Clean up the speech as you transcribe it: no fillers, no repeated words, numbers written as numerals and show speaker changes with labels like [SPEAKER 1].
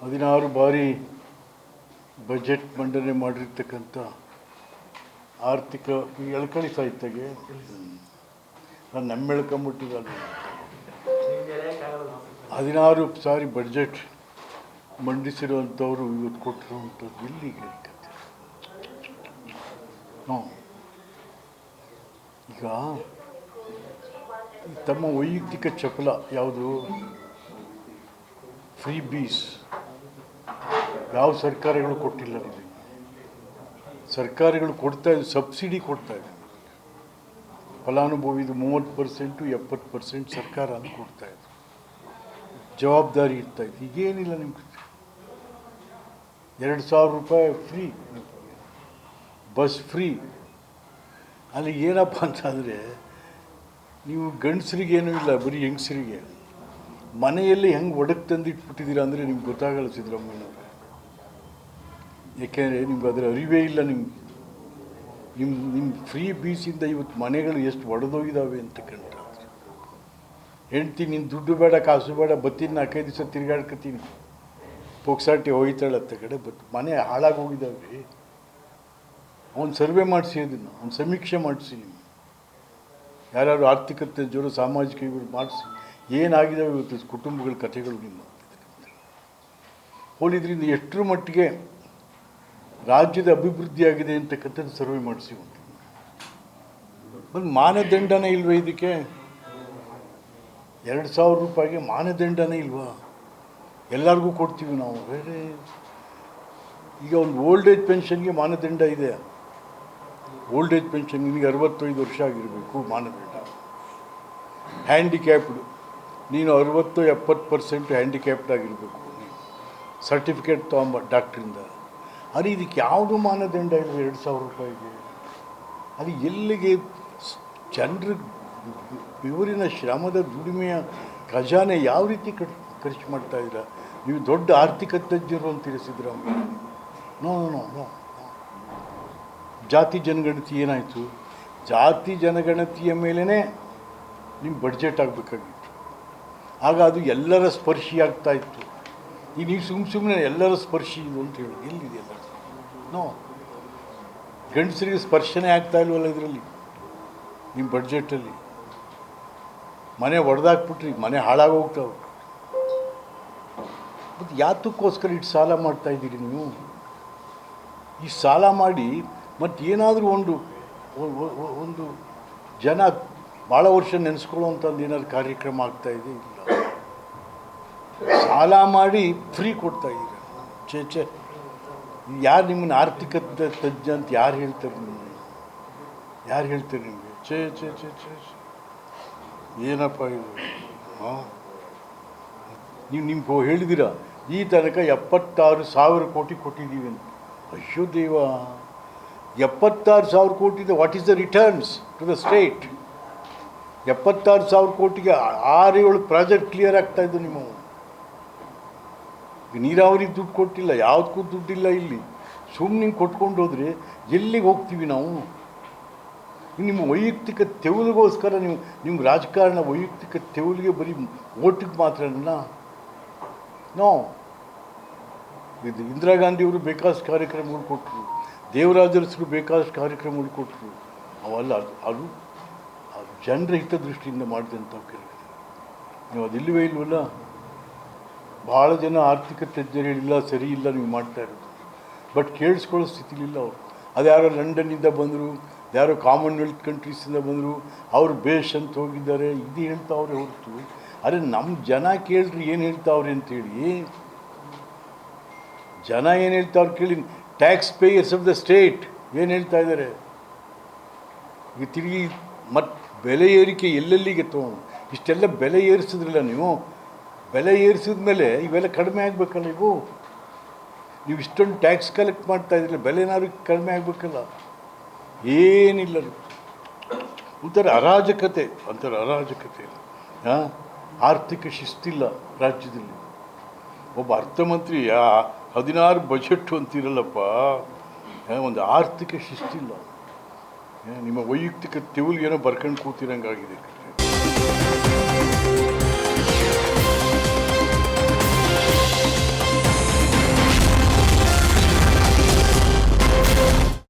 [SPEAKER 1] 16 ಬಾರಿ ಬಜೆಟ್ ಮಂಡನೆ ಮಾಡಿರ್ತಕ್ಕಂಥ ಆರ್ಥಿಕ ಎಳ್ಕಳಿ ಸಾಹಿತ್ಯಗೆ ನಾನು ನಮ್ಮ ಎಳ್ಕೊಂಬಿಟ್ಟಿದ್ದಲ್ಲ. 16 ಸಾರಿ ಬಜೆಟ್ ಮಂಡಿಸಿರುವಂಥವ್ರು ಇವತ್ತು ಕೊಟ್ಟಿರುವಂಥದ್ದು ಎಲ್ಲಿಗೆ ಈಗ ತಮ್ಮ ವೈಯಕ್ತಿಕ ಚಪಲ ಯಾವುದು ಫ್ರೀ ಬೀಸ್ ಯಾವ ಸರ್ಕಾರಗಳು ಕೊಟ್ಟಿಲ್ಲ. ನಿಮಗೆ ಸರ್ಕಾರಗಳು ಕೊಡ್ತಾ ಇದೆ, ಸಬ್ಸಿಡಿ ಕೊಡ್ತಾ ಇದೆ. ಫಲಾನುಭವಿದು 30% 70% ಸರ್ಕಾರ ಅಂತ ಕೊಡ್ತಾ ಇದೆ. ಜವಾಬ್ದಾರಿ ಇರ್ತಾಯಿತ್ತು. ಈಗೇನಿಲ್ಲ. ನಿಮ್ಗೆ 2,000 ರೂಪಾಯಿ ಫ್ರೀ, ಬಸ್ ಫ್ರೀ. ಅಲ್ಲಿ ಏನಪ್ಪ ಅಂತಂದರೆ ನೀವು ಗಂಡಸರಿಗೇನೂ ಇಲ್ಲ, ಬರೀ ಹೆಂಗಸರಿಗೆ ಮನೆಯಲ್ಲಿ ಹೆಂಗೆ ಒಡಕ್ಕೆ ತಂದಿಟ್ಬಿಟ್ಟಿದ್ದೀರಾ ಅಂದರೆ ನಿಮ್ಗೆ ಗೊತ್ತಾಗಲ್ಲ ಸಿದ್ದರಾಮಯ್ಯನವ್ರೆ. ಏಕೆಂದರೆ ನಿಮ್ಗೆ ಅದರ ಅರಿವೇ ಇಲ್ಲ. ನಿಮ್ಮ ಫ್ರೀ ಬೀಸಿಂದ ಇವತ್ತು ಮನೆಗಳು ಎಷ್ಟು ಒಡೆದೋಗಿದ್ದಾವೆ ಅಂತ ಕಂಡ್ರೆ. ಹೆಂಡ್ತಿ ನಿನ್ನ ದುಡ್ಡು ಬೇಡ, ಕಾಸು ಬೇಡ, ಬತ್ತೀನಿ 4-5 ದಿವಸ ತಿರುಗಾಡ್ಕೊತೀನಿ, ಪೊಕ್ಸಾಟಿ ಹೋಯ್ತಾಳೆ ಅಂತ ಕಡೆ ಮನೆ ಹಾಳಾಗಿ ಹೋಗಿದ್ದಾವೆ. ಅವ್ನು ಸರ್ವೆ ಮಾಡಿಸಿ, ಅದನ್ನು ಅವ್ನು ಸಮೀಕ್ಷೆ ಮಾಡಿಸಿ, ನೀವು ಯಾರ್ಯಾರು ಆರ್ಥಿಕತೆ ಜೋರು ಸಾಮಾಜಿಕ ಇವರು ಮಾಡಿಸಿ ಏನಾಗಿದ್ದಾವೆ ಇವತ್ತು ಕುಟುಂಬಗಳ ಕಥೆಗಳು ನಿಮ್ಮ ಹೋಲಿದ್ರಿಂದ ಎಷ್ಟರ ಮಟ್ಟಿಗೆ ರಾಜ್ಯದ ಅಭಿವೃದ್ಧಿ ಆಗಿದೆ ಅಂತಕ್ಕಂಥದ್ದು ಸರ್ವೆ ಮಾಡಿಸಿ. ಒಂದು ಮಾನದಂಡನೇ ಇಲ್ವ ಇದಕ್ಕೆ? 2,000 ರೂಪಾಯಿಗೆ ಮಾನದಂಡನೇ ಇಲ್ವಾ? ಎಲ್ಲರಿಗೂ ಕೊಡ್ತೀವಿ ನಾವು. ಬೇರೆ ಈಗ ಒಂದು ಓಲ್ಡ್ ಏಜ್ ಪೆನ್ಷನ್ಗೆ ಮಾನದಂಡ ಇದೆ. ಓಲ್ಡ್ ಏಜ್ ಪೆನ್ಷನ್ ನಿನಗೆ 65 ವರ್ಷ ಆಗಿರಬೇಕು ಮಾನದಂಡ. ಹ್ಯಾಂಡಿಕ್ಯಾಪ್ಡು ನೀನು 60-70% ಹ್ಯಾಂಡಿಕ್ಯಾಪ್ಡ್ ಆಗಿರಬೇಕು, ಸರ್ಟಿಫಿಕೇಟ್ ತೊಗೊಂಬ ಡಾಕ್ಟ್ರಿಂದ. ಅದು ಇದಕ್ಕೆ ಯಾವುದು ಮಾನದಂಡ ಇಲ್ಲ 2,000 ರೂಪಾಯಿಗೆ. ಅದು ಎಲ್ಲಿಗೆ ಜನರ ಇವರಿನ ಶ್ರಮದ ದುಡಿಮೆಯ ಖಜಾನೆ ಯಾವ ರೀತಿ ಖರ್ಚು ಮಾಡ್ತಾಯಿದ್ದೀರಾ? ನೀವು ದೊಡ್ಡ ಆರ್ಥಿಕ ತಜ್ಞರು ಅಂತೀರಿ ಸಿದ್ದರಾಮಯ್ಯ. ನೋ ನೋ ನೋ ಜಾತಿ ಜನಗಣತಿ ಏನಾಯಿತು? ಜಾತಿ ಜನಗಣತಿಯ ಮೇಲೇ ನಿಮ್ಮ ಬಡ್ಜೆಟ್ ಆಗಬೇಕಾಗಿತ್ತು. ಆಗ ಅದು ಎಲ್ಲರ ಸ್ಪರ್ಶಿ ಆಗ್ತಾಯಿತ್ತು. ಈಗ ನೀವು ಸುಮ್ಮನೆ ಎಲ್ಲರ ಸ್ಪರ್ಶಿ ಇದು ಅಂತ ಹೇಳಿ ಎಲ್ಲಿದೆ? ಎಲ್ಲ ನೋ, ಗಂಡಸರಿಗೆ ಸ್ಪರ್ಶನೇ ಆಗ್ತಾ ಇಲ್ವಲ್ಲ ಇದರಲ್ಲಿ, ನಿಮ್ಮ ಬಡ್ಜೆಟಲ್ಲಿ. ಮನೆ ಒಡೆದಾಕ್ಬಿಟ್ರಿ, ಮನೆ ಹಾಳಾಗೋಗ್ತಾವೆ. ಮತ್ತು ಯಾತಕ್ಕೋಸ್ಕರ ಇಟ್ಟು ಸಾಲ ಮಾಡ್ತಾಯಿದ್ದೀರಿ ನೀವು? ಈ ಸಾಲ ಮಾಡಿ ಮತ್ತು ಏನಾದರೂ ಒಂದು ಜನ ಭಾಳ ವರ್ಷ ನೆನೆಸ್ಕೊಳ್ಳೋವಂಥದ್ದು ಏನಾದ್ರು ಕಾರ್ಯಕ್ರಮ ಆಗ್ತಾಯಿದೆ? ಇಲ್ಲ. ಸಾಲ ಮಾಡಿ ಫ್ರೀ ಕೊಡ್ತಾಯಿದ್ದೀರ. ಛೇ, ಯಾರು ನಿಮ್ಮನ್ನು ಆರ್ಥಿಕತೆ ತಜ್ಞ ಅಂತ ಯಾರು ಹೇಳ್ತಾರೆ? ಯಾರು ಹೇಳ್ತಾರೆ ನಿಮಗೆ? ಛೇ ಛೇ ಛೇ ಛೇ ಏನಪ್ಪ ಇದು? ನೀವು ನಿಮ್ಗೆ ಹೇಳಿದ್ದೀರಾ ಈ ತನಕ 76,000 ಕೋಟಿ ಕೊಟ್ಟಿದ್ದೀವಿ ಅಂತ. ಅಯ್ಯೋ ದೇವ, 76,000 ಕೋಟಿದೆ. What is the returns to the state? 76,000 ಕೋಟಿಗೆ 6-7 ಪ್ರಾಜೆಕ್ಟ್ ಕ್ಲಿಯರ್ ಆಗ್ತಾಯಿದ್ದು. ನಿಮ್ಮ ನೀರಾವರಿಗೆ ದುಡ್ಡು ಕೊಟ್ಟಿಲ್ಲ, ಯಾವುದಕ್ಕೂ ದುಡ್ಡಿಲ್ಲ ಇಲ್ಲಿ. ಸುಮ್ಮನೆ ಕೊಟ್ಕೊಂಡು ಹೋದರೆ ಎಲ್ಲಿಗೆ ಹೋಗ್ತೀವಿ ನಾವು? ನಿಮ್ಮ ವೈಯಕ್ತಿಕ ತೆವಲಿಗೋಸ್ಕರ ನಿಮ್ಮ ರಾಜಕಾರಣ ವೈಯಕ್ತಿಕ ತೆವಲಿಗೆ ಬರೀ ಓಟಿಗೆ ಮಾತ್ರನಾ? ನೋ. ಇದು ಇಂದಿರಾ ಗಾಂಧಿಯವರು ಬೇಕಾದಷ್ಟು ಕಾರ್ಯಕ್ರಮಗಳು ಕೊಟ್ಟರು, ದೇವರಾಜರಸರು ಬೇಕಾದಷ್ಟು ಕಾರ್ಯಕ್ರಮಗಳು ಕೊಟ್ಟರು. ಅವೆಲ್ಲ ಅದು ಜನರ ಹಿತದೃಷ್ಟಿಯಿಂದ ಮಾಡಿದಂಥ ಕೆಲಸ. ನೀವು ಅದಿಲ್ಲವೇ ಇಲ್ವಲ್ಲ? ಭಾಳ ಜನ ಆರ್ಥಿಕ ತಜ್ಞರು ಹೇಳಿಲ್ಲ, ಸರಿ ಇಲ್ಲ ನೀವು ಮಾಡ್ತಾ ಇರೋದು. ಬಟ್ ಕೇಳಿಸ್ಕೊಳ್ಳೋ ಸ್ಥಿತಿಲಿಲ್ಲ ಅವರು. ಅದ್ಯಾರೋ ಲಂಡನ್ನಿಂದ ಬಂದರು, ಯಾರೋ ಕಾಮನ್ವೆಲ್ತ್ ಕಂಟ್ರೀಸಿಂದ ಬಂದರು, ಅವರು ಬೇಷ್ ಅಂತ ಹೋಗಿದ್ದಾರೆ, ಇದು ಹೇಳ್ತಾವ್ರೆ ಹೊರತು ಅರೆ ನಮ್ಮ ಜನ ಕೇಳ್ರಿ ಏನು ಹೇಳ್ತಾವ್ರೆ ಅಂತೇಳಿ. ಜನ ಏನು ಹೇಳ್ತಾವ್ರು ಕೇಳಿ. Tax payers of the state ಏನು ಹೇಳ್ತಾ ಇದ್ದಾರೆ? ಈಗ ತಿರುಗಿ ಮತ್ತು ಬೆಲೆ ಏರಿಕೆ ಎಲ್ಲೆಲ್ಲಿಗೆ ತೊಗೊಂಡು ಇಷ್ಟೆಲ್ಲ ಬೆಲೆ ಏರಿಸಿದ್ರಲ್ಲ ನೀವು. ಬೆಲೆ ಏರಿಸಿದ ಮೇಲೆ ಇವೆಲ್ಲ ಕಡಿಮೆ ಆಗಬೇಕಲ್ಲ. ನೀವು ಇಷ್ಟೊಂದು ಟ್ಯಾಕ್ಸ್ ಕಲೆಕ್ಟ್ ಮಾಡ್ತಾಯಿದ್ರಲ್ಲ, ಬೆಲೆ ಏನಾದ್ರು ಕಡಿಮೆ ಆಗಬೇಕಲ್ಲ. ಏನಿಲ್ಲ, ಒಂಥರ ಅರಾಜಕತೆ. ಆರ್ಥಿಕ ಶಿಸ್ತಿಲ್ಲ ರಾಜ್ಯದಲ್ಲಿ. ಒಬ್ಬ ಅರ್ಥಮಂತ್ರಿ 16 ಬಜೆಟ್ ಅಂತಿರಲ್ಲಪ್ಪ, ಒಂದು ಆರ್ಥಿಕ ಶಿಸ್ತಿಲ್ಲ. ನಿಮ್ಮ ವೈಯಕ್ತಿಕ ತೆವಲಿಗೇನೋ ಬರ್ಕೊಂಡು ಕೂತಿರಂಗಾಗಿದೆ.